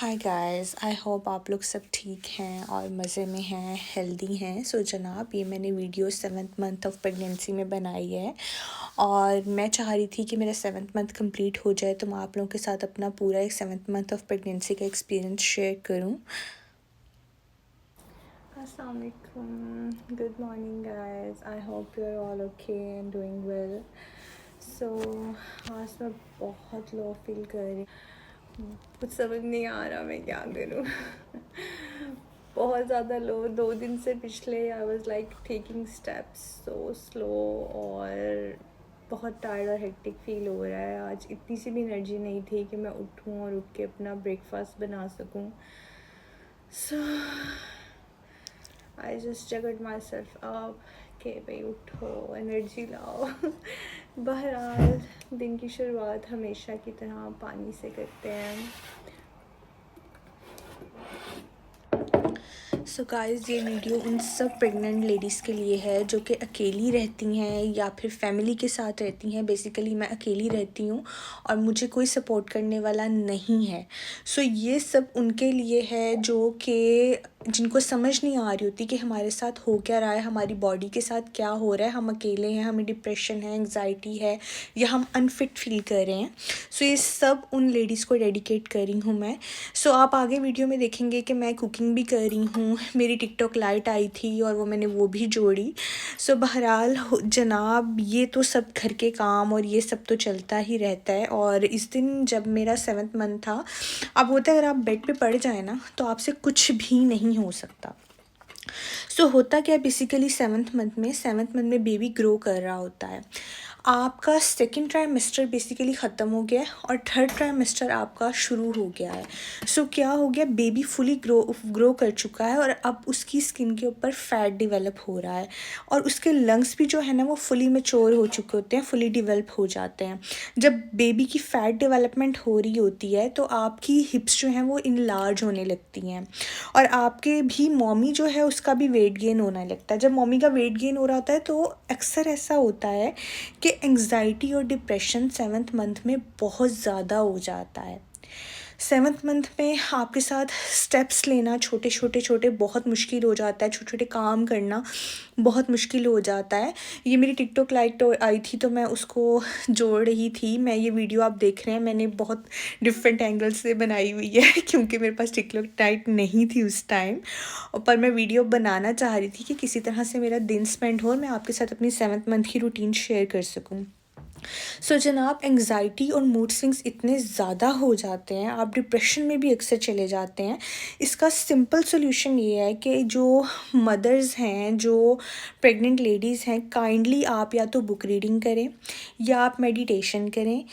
Hi guys, I hope आप लोग सब ठीक हैं और मज़े में हैं, हेल्दी हैं। सो जनाब, ये मैंने video 7th month of pregnancy में बनाई है और मैं चाह रही थी कि मेरा 7th मंथ कंप्लीट हो जाए तो मैं आप लोगों के साथ अपना पूरा एक 7th मंथ ऑफ प्रेगनेंसी का एक्सपीरियंस शेयर करूं। अस्सलाम वालेकुम, good morning guys, I hope you are all okay and doing well. So आज मैं बहुत लो फील कर रही, कुछ समझ नहीं आ रहा मैं क्या करूँ। बहुत ज़्यादा लो, 2 दिन से पिछले I was like taking steps so slow और बहुत टायर्ड और हेक्टिक फील हो रहा है। आज इतनी सी भी एनर्जी नहीं थी कि मैं उठूँ और उठ के अपना ब्रेकफास्ट बना सकूँ। So I just jagged myself up कि भाई उठो, एनर्जी लाओ। बहरहाल दिन की शुरुआत हमेशा की तरह पानी से करते हैं। सो गाइस, ये वीडियो उन सब प्रेग्नेंट लेडीज़ के लिए है जो कि अकेली रहती हैं या फिर फैमिली के साथ रहती हैं। बेसिकली मैं अकेली रहती हूँ और मुझे कोई सपोर्ट करने वाला नहीं है। सो ये सब उनके लिए है जो कि जिनको समझ नहीं आ रही होती कि हमारे साथ हो क्या रहा है, हमारी बॉडी के साथ क्या हो रहा है, हम अकेले हैं, हमें डिप्रेशन है, एंग्जाइटी है या हम अनफिट फील कर रहे हैं। सो ये सब उन लेडीज़ को डेडिकेट कर रही हूँ मैं। सो आप आगे वीडियो में देखेंगे कि मैं कुकिंग भी कर रही हूँ। मेरी टिकटॉक लाइट आई थी और मैंने वो भी जोड़ी। सो बहरहाल जनाब, ये तो सब घर के काम और ये सब तो चलता ही रहता है। और इस दिन जब मेरा 7th मंथ था, अब होता है अगर आप बेड पे पड़ जाए ना तो आपसे कुछ भी नहीं हो सकता। सो होता क्या है, बेसिकली 7th मंथ में बेबी ग्रो कर रहा होता है। आपका सेकेंड ट्राइमेस्टर बेसिकली ख़त्म हो गया है और थर्ड ट्राइमेस्टर आपका शुरू हो गया है। सो क्या हो गया, बेबी फुली ग्रो कर चुका है और अब उसकी स्किन के ऊपर फैट डेवलप हो रहा है और उसके लंग्स भी जो है ना वो फुली मैच्योर हो चुके होते हैं, फुली डेवलप हो जाते हैं। जब बेबी की फ़ैट डेवलपमेंट हो रही होती है तो आपकी हिप्स जो हैं वो इनलार्ज होने लगती हैं और आपके भी मॉमी जो है उसका भी वेट गेन होने लगता है। जब मॉमी का वेट गेन हो रहा होता है तो अक्सर ऐसा होता है कि एंग्जाइटी और डिप्रेशन 7th मंथ में बहुत ज़्यादा हो जाता है। 7th मंथ में आपके साथ स्टेप्स लेना छोटे बहुत मुश्किल हो जाता है, छोटे काम करना बहुत मुश्किल हो जाता है। ये मेरी टिकटॉक लाइट आई थी तो मैं उसको जोड़ रही थी। मैं ये वीडियो आप देख रहे हैं, मैंने बहुत डिफरेंट एंगल से बनाई हुई है क्योंकि मेरे पास टिकटॉक लाइट नहीं थी उस टाइम, पर मैं वीडियो बनाना चाह रही थी कि किसी तरह से मेरा दिन स्पेंड हो और मैं आपके साथ अपनी 7th मंथ की रूटीन शेयर कर सकूँ। सो जनाब, एंग्जाइटी और मूड स्विंग्स इतने ज़्यादा हो जाते हैं, आप डिप्रेशन में भी अक्सर चले जाते हैं। इसका सिंपल सोल्यूशन ये है कि जो मदर्स हैं, जो प्रेग्नेंट लेडीज़ हैं, काइंडली आप या तो बुक रीडिंग करें या आप मेडिटेशन करें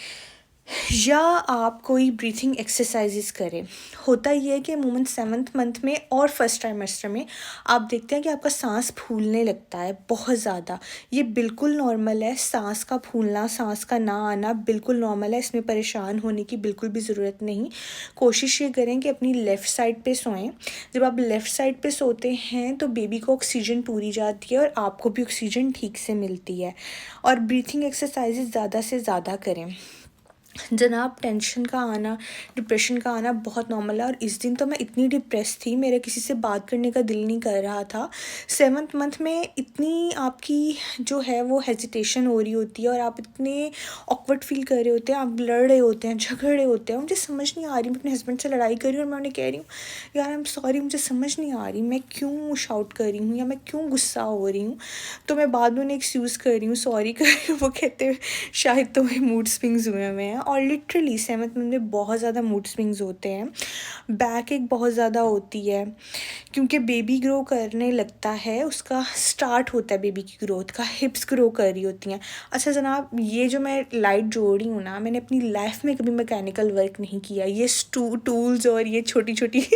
या आप कोई ब्रीथिंग एक्सरसाइजेस करें। होता ये है कि अमूमन 7th मंथ में और फर्स्ट ट्राइमेस्टर में आप देखते हैं कि आपका सांस फूलने लगता है बहुत ज़्यादा। ये बिल्कुल नॉर्मल है, सांस का फूलना, सांस का ना आना बिल्कुल नॉर्मल है, इसमें परेशान होने की बिल्कुल भी ज़रूरत नहीं। कोशिश ये करें कि अपनी लेफ़्ट साइड पे सोएं। जब आप लेफ़्ट साइड पे सोते हैं तो बेबी को ऑक्सीजन पूरी जाती है और आपको भी ऑक्सीजन ठीक से मिलती है। और ब्रीथिंग एक्सरसाइजेस ज़्यादा से ज़्यादा करें। जनाब, टेंशन का आना, डिप्रेशन का आना बहुत नॉर्मल है और इस दिन तो मैं इतनी डिप्रेस थी, मेरे किसी से बात करने का दिल नहीं कर रहा था। 7th मंथ में इतनी आपकी जो है वो हेजिटेशन हो रही होती है और आप इतने ऑकवर्ड फील कर रहे होते हैं, आप लड़ रहे होते हैं, झगड़ रहे होते हैं। मुझे समझ नहीं आ रही, मैं अपने हस्बैंड से लड़ाई कर रही हूँ और मैं उन्हें कह रही हूँ यार आई एम सॉरी, मुझे समझ नहीं आ रही मैं क्यों शाउट कर रही हूँ या मैं क्यों गुस्सा हो रही हूँ। तो मैं बाद में उन्हें एक्सक्यूज़ कर रही हूँ, सॉरी कर रही हूँ। वो कहते हैं शायद तुम्हें मूड स्विंग्स हुए हुए हैं और लिटरली 7th मंथ में बहुत ज़्यादा मूड स्विंग्स होते हैं। बैक एक बहुत ज़्यादा होती है क्योंकि बेबी ग्रो करने लगता है, उसका स्टार्ट होता है बेबी की ग्रोथ का, हिप्स ग्रो कर रही होती हैं। अच्छा जनाब, ये जो मैं लाइट जोड़ रही हूँ ना, मैंने अपनी लाइफ में कभी मैकेनिकल वर्क नहीं किया। ये टूल्स और ये छोटी छोटी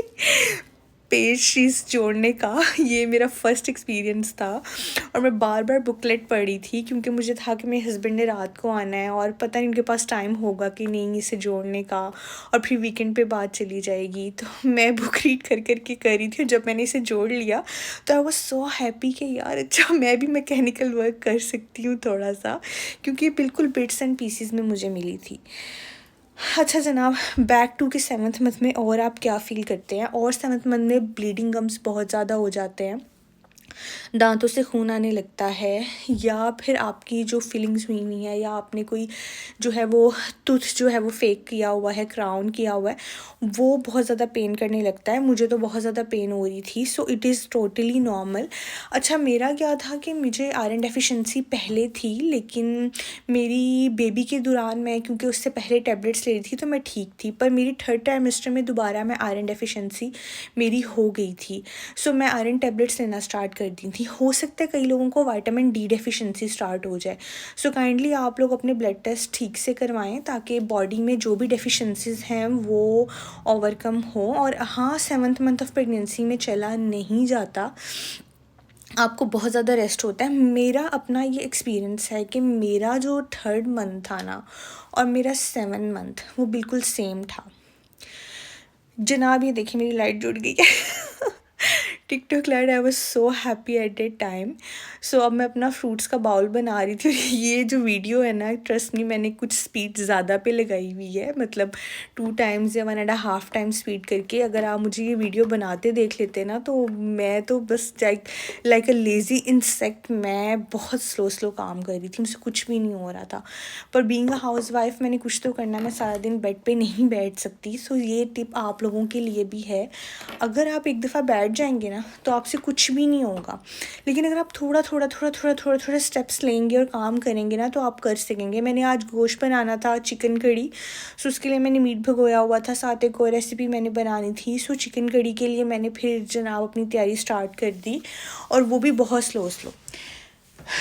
पेस्ट्रीज जोड़ने का ये मेरा फर्स्ट एक्सपीरियंस था और मैं बार बार बुकलेट पढ़ी थी क्योंकि मुझे था कि मेरे हस्बैंड ने रात को आना है और पता नहीं उनके पास टाइम होगा कि नहीं इसे जोड़ने का, और फिर वीकेंड पे बात चली जाएगी। तो मैं बुक रीड कर के कर रही थी और जब मैंने इसे जोड़ लिया तो आई वॉज सो हैप्पी कि यार अच्छा मैं भी मैकेनिकल वर्क कर सकती हूँ थोड़ा सा, क्योंकि बिल्कुल बिट्स एंड पीसीज में मुझे मिली थी। अच्छा जनाब, बैक टू के 7th मंथ में और आप क्या फ़ील करते हैं? और 7th मंथ में ब्लीडिंग गम्स बहुत ज़्यादा हो जाते हैं, दांतों से खून आने लगता है, या फिर आपकी जो फीलिंग्स हुई हुई हैं, या आपने कोई जो है वो टूथ जो है वो फेक किया हुआ है, क्राउन किया हुआ है, वो बहुत ज़्यादा पेन करने लगता है। मुझे तो बहुत ज़्यादा पेन हो रही थी, so it is totally normal. अच्छा, मेरा क्या था कि मुझे आयरन डेफिशिएंसी पहले थी, लेकिन मेरी बेबी के दौरान मैं, क्योंकि उससे पहले टैबलेट्स ले रही थी, तो मैं ठीक थी, पर मेरी 3rd ट्राइमेस्टर में दोबारा मैं आयरन डेफिशिएंसी मेरी हो गई थी। सो मैं आयरन टैबलेट्स लेना स्टार्ट कर दी थी। हो सकता है कई लोगों को विटामिन डी डेफिशिएंसी स्टार्ट हो जाए। सो काइंडली आप लोग अपने ब्लड टेस्ट ठीक से करवाएं, ताकि बॉडी में जो भी डेफिशिएंसीज हैं वो ओवरकम हो। और हाँ, 7th मंथ ऑफ प्रेगनेंसी में चला नहीं जाता, आपको बहुत ज़्यादा रेस्ट होता है। मेरा अपना ये एक्सपीरियंस है कि मेरा जो 3rd मंथ था ना, और मेरा 7 मंथ, वो बिल्कुल सेम था। जनाब ये देखिए मेरी लाइट जुड़ गई है। TikTok lite, I was so happy at that time. So अब मैं अपना फ्रूट्स का बाउल बना रही थी, और ये जो वीडियो है ना, ट्रस्ट मी, मैंने कुछ स्पीड ज़्यादा पे लगाई हुई है, मतलब 2 टाइम्स या 1.5 टाइम स्पीड करके। अगर आप मुझे ये वीडियो बनाते देख लेते ना, तो मैं तो बस लाइक अ लेज़ी इंसेक्ट, मैं बहुत स्लो स्लो काम कर रही थी, मुझसे कुछ भी नहीं हो रहा था। पर बीइंग अ हाउस वाइफ मैंने कुछ तो करना, मैं सारा दिन बेड पे नहीं बैठ सकती। सो ये टिप आप लोगों के लिए भी है। अगर आप एक दफ़ा बैठ जाएंगे ना, तो आपसे कुछ भी नहीं होगा, लेकिन अगर आप थोड़ा स्टेप्स लेंगे और काम करेंगे ना, तो आप कर सकेंगे। मैंने आज गोश्त बनाना था, चिकन कड़ी, सो उसके लिए मैंने मीट भिगोया हुआ था, साथ एक और रेसिपी मैंने बनानी थी। सो चिकन कड़ी के लिए मैंने फिर जनाब अपनी तैयारी स्टार्ट कर दी, और वो भी बहुत slow slow.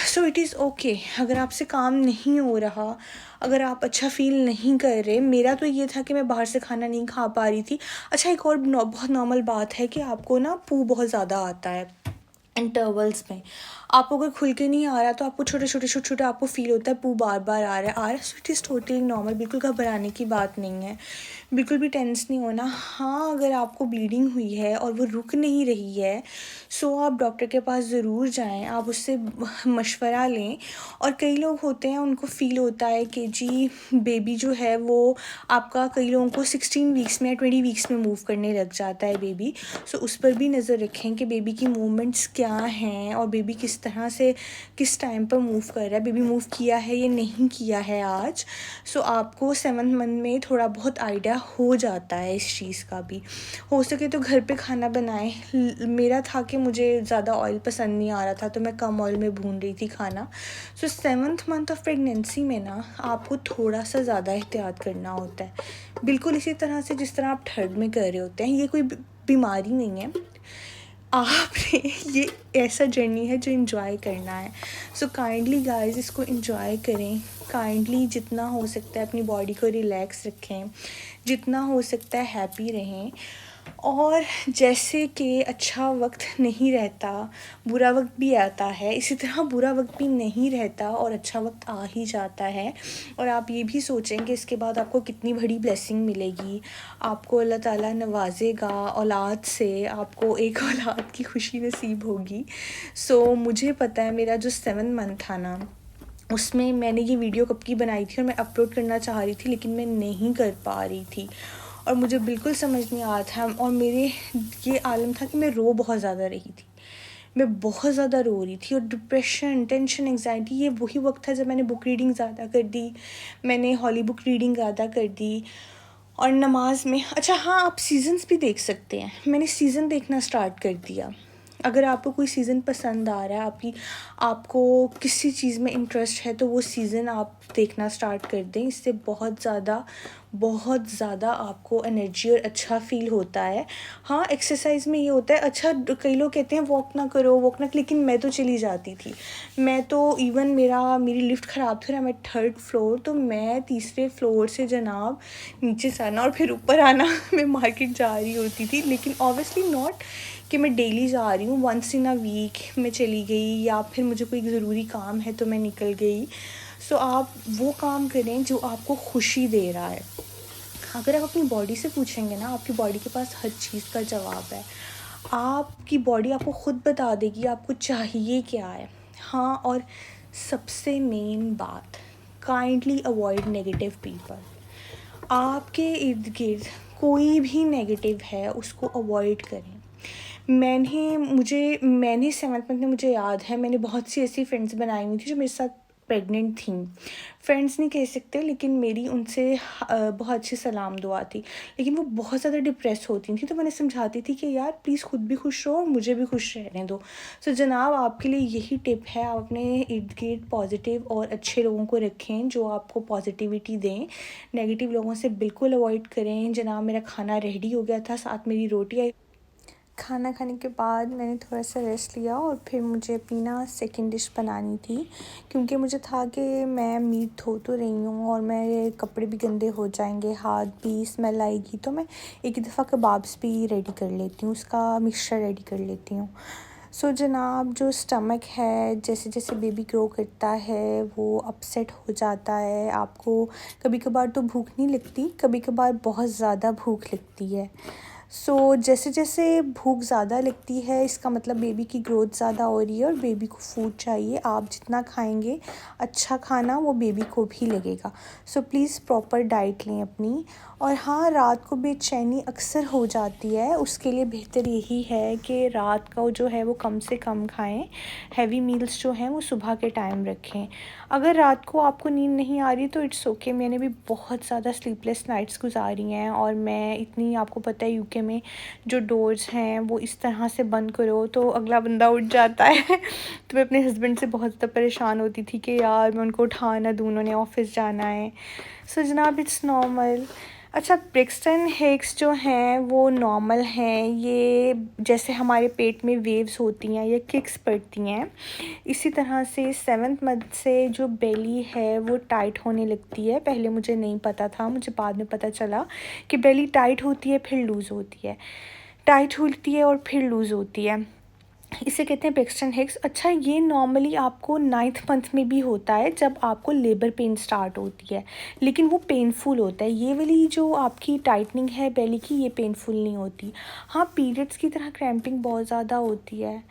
So it is okay, अगर आपसे काम नहीं हो रहा, अगर आप अच्छा फ़ील नहीं कर रहे। मेरा तो ये था कि मैं बाहर से खाना नहीं खा पा रही थी। अच्छा, एक और बहुत नॉर्मल बात है कि आपको ना पू बहुत ज़्यादा आता है इंटरवल्स में। आपको अगर खुल के नहीं आ रहा, तो आपको छोटे आपको फ़ील होता है पू बार बार आ रहा है। So it is totally normal, बिल्कुल घबराने की बात नहीं है, बिल्कुल भी टेंस नहीं होना। हाँ, अगर आपको ब्लीडिंग हुई है और वो रुक नहीं रही है, सो आप डॉक्टर के पास ज़रूर जाएं, आप उससे मशवरा लें। और कई लोग होते हैं, उनको फ़ील होता है कि जी बेबी जो है वो आपका, कई लोगों को 16 वीक्स में या 20 वीक्स में मूव करने लग जाता है बेबी। सो उस पर भी नज़र रखें कि बेबी की मूवमेंट्स क्या हैं, और बेबी किस तरह से किस टाइम पर मूव कर रहा है, बेबी मूव किया है या नहीं किया है आज। सो आपको 7th मंथ में थोड़ा बहुत आइडिया हो जाता है इस चीज़ का भी। हो सके तो घर पे खाना बनाएं। मेरा था कि मुझे ज़्यादा ऑयल पसंद नहीं आ रहा था, तो मैं कम ऑयल में भून रही थी खाना। सो 7th मंथ ऑफ प्रेगनेंसी में ना, आपको थोड़ा सा ज़्यादा एहतियात करना होता है, बिल्कुल इसी तरह से जिस तरह आप 3rd में कर रहे होते हैं। ये कोई बीमारी नहीं है, आपने ये ऐसा जर्नी है जो इन्जॉय करना है। सो काइंडली गाइस, इसको इन्जॉय करें। काइंडली जितना हो सकता है अपनी बॉडी को रिलैक्स रखें, जितना हो सकता है हैप्पी रहें। और जैसे कि अच्छा वक्त नहीं रहता, बुरा वक्त भी आता है, इसी तरह बुरा वक्त भी नहीं रहता और अच्छा वक्त आ ही जाता है। और आप ये भी सोचें कि इसके बाद आपको कितनी बड़ी ब्लेसिंग मिलेगी, आपको अल्लाह ताला नवाजेगा औलाद से, आपको एक औलाद की खुशी नसीब होगी। सो मुझे पता है, मेरा जो 7 मंथ था ना, उसमें मैंने ये वीडियो कब की बनाई थी और मैं अपलोड करना चाह रही थी, लेकिन मैं नहीं कर पा रही थी, और मुझे बिल्कुल समझ नहीं आ रहा था। और मेरे ये आलम था कि मैं रो बहुत ज़्यादा रही थी, मैं बहुत ज़्यादा रो रही थी। और डिप्रेशन, टेंशन, एंग्जाइटी, ये वही वक्त था जब मैंने बुक रीडिंग ज़्यादा कर दी, मैंने हॉली बुक रीडिंग ज़्यादा कर दी। और नमाज में, अच्छा हाँ, आप सीज़न्स भी देख सकते हैं, मैंने सीज़न देखना स्टार्ट कर दिया। अगर आपको कोई सीज़न पसंद आ रहा है, आपको किसी चीज़ में इंटरेस्ट है, तो वो सीज़न आप देखना स्टार्ट कर दें। इससे बहुत ज़्यादा आपको एनर्जी और अच्छा फ़ील होता है। हाँ, एक्सरसाइज में ये होता है, अच्छा कई लोग कहते हैं वॉक ना करो, लेकिन मैं तो चली जाती थी। मैं तो इवन मेरी लिफ्ट ख़राब थी, मैं 3rd फ्लोर, तो मैं 3रे फ्लोर से जनाब नीचे से आना और फिर ऊपर आना मैं मार्केट जा रही होती थी। लेकिन ऑब्वियसली नॉट कि मैं डेली जा रही हूँ, वंस इन अ वीक मैं चली गई, या फिर मुझे कोई ज़रूरी काम है तो मैं निकल गई। सो आप वो काम करें जो आपको खुशी दे रहा है। अगर आप अपनी बॉडी से पूछेंगे ना, आपकी बॉडी के पास हर चीज़ का जवाब है। आपकी बॉडी आपको खुद बता देगी आपको चाहिए क्या है। हाँ, और सबसे मेन बात, काइंडली अवॉइड नेगेटिव पीपल। आपके इर्द गिर्द कोई भी नेगेटिव है उसको अवॉइड करें। मैंने 7th मंथ में, मुझे याद है, मैंने बहुत सी ऐसी फ्रेंड्स बनाई हुई थी जो मेरे साथ प्रेग्नेंट थी। फ्रेंड्स नहीं कह सकते, लेकिन मेरी उनसे बहुत अच्छी सलाम दुआ थी। लेकिन वो बहुत ज़्यादा डिप्रेस होती थी, तो मैंने समझाती थी कि यार प्लीज़ खुद भी खुश रहो और मुझे भी खुश रहने दो। सो जनाब, आपके लिए यही टिप है, आप अपने इर्द गिर्द पॉजिटिव और अच्छे लोगों को रखें जो आपको पॉजिटिविटी दें। नेगेटिव लोगों से बिल्कुल अवॉइड करें। जनाब, मेरा खाना रेडी हो गया था, साथ मेरी रोटी आई। खाना खाने के बाद मैंने थोड़ा सा रेस्ट लिया और फिर मुझे अपनी ना सेकंड डिश बनानी थी, क्योंकि मुझे था कि मैं मीट धो तो रही हूँ और मेरे कपड़े भी गंदे हो जाएंगे, हाथ भी स्मेल आएगी, तो मैं एक दफ़ा कबाब्स भी रेडी कर लेती हूँ, उसका मिक्सचर रेडी कर लेती हूँ। सो जनाब, जो स्टमक है, जैसे जैसे बेबी ग्रो करता है वो अपसेट हो जाता है। आपको कभी कभार तो भूख नहीं लगती, कभी कभार बहुत ज़्यादा भूख लगती है। जैसे जैसे भूख ज़्यादा लगती है, इसका मतलब बेबी की ग्रोथ ज़्यादा हो रही है और बेबी को फूड चाहिए। आप जितना खाएंगे अच्छा खाना, वो बेबी को भी लगेगा। प्लीज़ प्रॉपर डाइट लें अपनी। और हाँ, रात को बेचैनी अक्सर हो जाती है, उसके लिए बेहतर यही है कि रात का जो है वो कम से कम खाएं। हैवी मील्स जो हैं वो सुबह के टाइम रखें। अगर रात को आपको नींद नहीं आ रही तो इट्स ओके। मैंने भी बहुत ज़्यादा स्लीपलेस नाइट्स गुजारी हैं, और मैं इतनी, आपको पता है यूके में जो डोर्स हैं वो इस तरह से बंद करो तो अगला बंदा उठ जाता है। तो मैं अपने हस्बैंड से बहुत ज़्यादा परेशान होती थी कि यार मैं उनको उठा ना दूँ, उन्होंने ऑफिस जाना है। जनाब, इट्स नॉर्मल। अच्छा, ब्रेक्सटन हिक्स जो हैं वो नॉर्मल हैं। ये जैसे हमारे पेट में वेव्स होती हैं या किक्स पड़ती हैं, इसी तरह से 7th मंथ से जो बेली है वो टाइट होने लगती है। पहले मुझे नहीं पता था, मुझे बाद में पता चला कि बेली टाइट होती है फिर लूज़ होती है, टाइट होती है और फिर लूज़ होती है। इसे कहते हैं ब्रेक्सटन हिक्स। अच्छा, ये नॉर्मली आपको 9th मंथ में भी होता है जब आपको लेबर पेन स्टार्ट होती है, लेकिन वो पेनफुल होता है। ये वाली जो आपकी टाइटनिंग है बेली की, ये पेनफुल नहीं होती। हाँ, पीरियड्स की तरह क्रैम्पिंग बहुत ज़्यादा होती है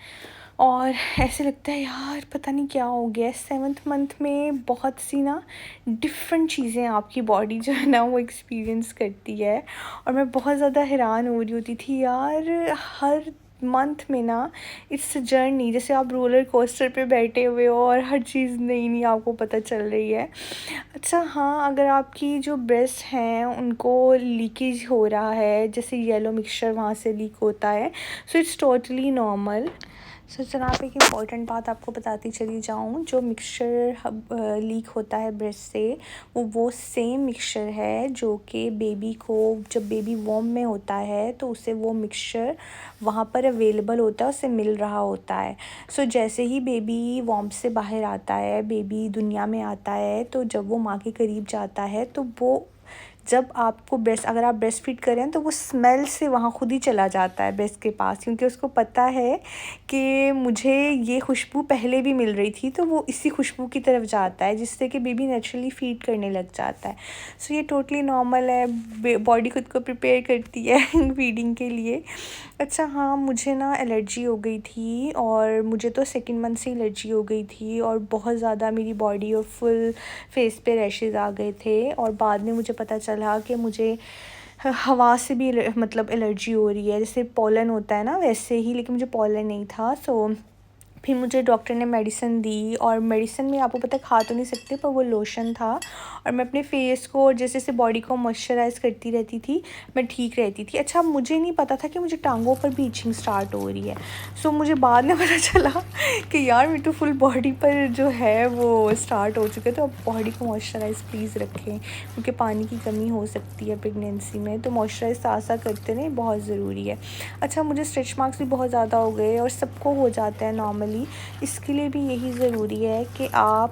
और ऐसे लगता है यार पता नहीं क्या हो गया। 7th मंथ में बहुत सी ना डिफरेंट चीज़ें आपकी बॉडी जो है ना वो एक्सपीरियंस करती है, और मैं बहुत ज़्यादा हैरान हो रही होती थी यार। हर मंथ में ना इट्स जर्नी, जैसे आप रोलर कोस्टर पे बैठे हुए हो और हर चीज़ नई नई आपको पता चल रही है। अच्छा हाँ, अगर आपकी जो ब्रेस्ट हैं उनको लीकेज हो रहा है, जैसे येलो मिक्सचर वहाँ से लीक होता है, इट्स टोटली नॉर्मल। जनाब, एक इम्पॉर्टेंट बात आपको बताती चली जाऊँ, जो मिक्सचर लीक होता है ब्रेस्ट से, वो सेम मिक्सचर है जो कि बेबी को, जब बेबी वॉर्म में होता है तो उसे वो मिक्सचर वहाँ पर अवेलेबल होता है, उसे मिल रहा होता है। जैसे ही बेबी वॉर्म से बाहर आता है, बेबी दुनिया में आता है, तो जब वो माँ के करीब जाता है तो वो, जब आपको अगर आप ब्रेस्ट फीड करें तो वो स्मेल से वहाँ खुद ही चला जाता है ब्रेस्ट के पास, क्योंकि उसको पता है कि मुझे ये खुशबू पहले भी मिल रही थी, तो वो इसी खुशबू की तरफ जाता है, जिससे कि बेबी नेचुरली फीड करने लग जाता है। ये टोटली नॉर्मल है, बॉडी खुद को प्रिपेयर करती है फीडिंग के लिए। अच्छा हाँ, मुझे ना एलर्जी हो गई थी, और मुझे तो 2nd मंथ से एलर्जी हो गई थी, और बहुत ज़्यादा मेरी बॉडी और फुल फेस पे रैशेज़ आ गए थे। और बाद में मुझे पता चला कि मुझे हवा से भी मतलब एलर्जी हो रही है, जैसे पोलन होता है ना वैसे ही, लेकिन मुझे पोलन नहीं था। फिर मुझे डॉक्टर ने मेडिसिन दी, और मेडिसिन में आपको पता है खा तो नहीं सकते, पर वो लोशन था, और मैं अपने फेस को और जैसे जैसे बॉडी को मॉइस्चराइज़ करती रहती थी, मैं ठीक रहती थी। अच्छा, मुझे नहीं पता था कि मुझे टांगों पर भी इचिंग स्टार्ट हो रही है। मुझे बाद में पता चला कि यार मेरी तो फुल बॉडी पर जो है वो स्टार्ट हो चुके, तो अब बॉडी को मॉइस्चराइज़ प्लीज़ रखें, क्योंकि पानी की कमी हो सकती है प्रेगनेंसी में, तो मॉइस्चराइज़ साथ साथ करते रहें, बहुत ज़रूरी है। अच्छा, मुझे स्ट्रेच मार्क्स भी बहुत ज़्यादा हो गए, और सबको हो जाता है नॉर्मली। इसके लिए भी यही ज़रूरी है कि आप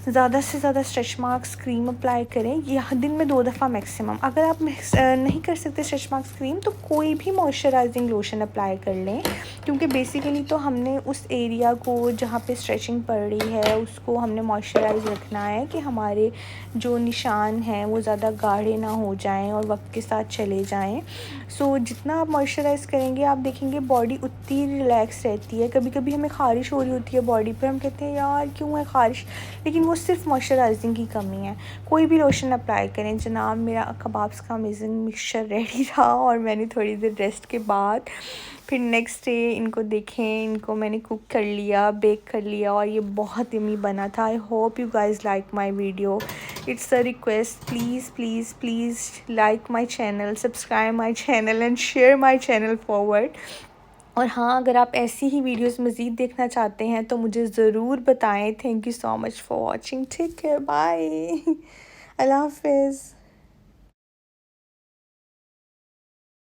ज़्यादा से ज़्यादा स्ट्रेच मार्क्स क्रीम अप्लाई करें, यह दिन में 2 दफ़ा मैक्सिमम। अगर आप नहीं कर सकते स्ट्रेच मार्क्स क्रीम, तो कोई भी मॉइस्चराइजिंग लोशन अप्लाई कर लें, क्योंकि बेसिकली तो हमने उस एरिया को जहाँ पे स्ट्रेचिंग पड़ रही है उसको हमने मॉइस्चराइज रखना है, कि हमारे जो निशान हैं वो ज़्यादा गाढ़े ना हो जाएं और वक्त के साथ चले जाएं। जितना आप मॉइस्चराइज़ करेंगे, आप देखेंगे बॉडी उतनी रिलैक्स रहती है। कभी कभी हमें ख़ारिश हो रही होती है बॉडी पर, हम कहते हैं यार क्यों है ख़ारिश, लेकिन वो वो सिर्फ मॉइस्चराइजिंग की कमी है। कोई भी लोशन अप्लाई करें जनाब। मेरा कबाब्स का अमेजिंग मिक्सचर रेडी था और मैंने थोड़ी देर रेस्ट के बाद फिर नेक्स्ट डे इनको देखें, इनको मैंने कुक कर लिया, बेक कर लिया और ये बहुत यम्मी बना था। आई hope you guys like my video. It's a request, please please please like my channel, subscribe my channel and share my channel forward. और हाँ, अगर आप ऐसी ही वीडियोस मज़ीद देखना चाहते हैं तो मुझे ज़रूर बताएं। Thank you so much for watching. Take care, bye, अल्लाह हाफिज़।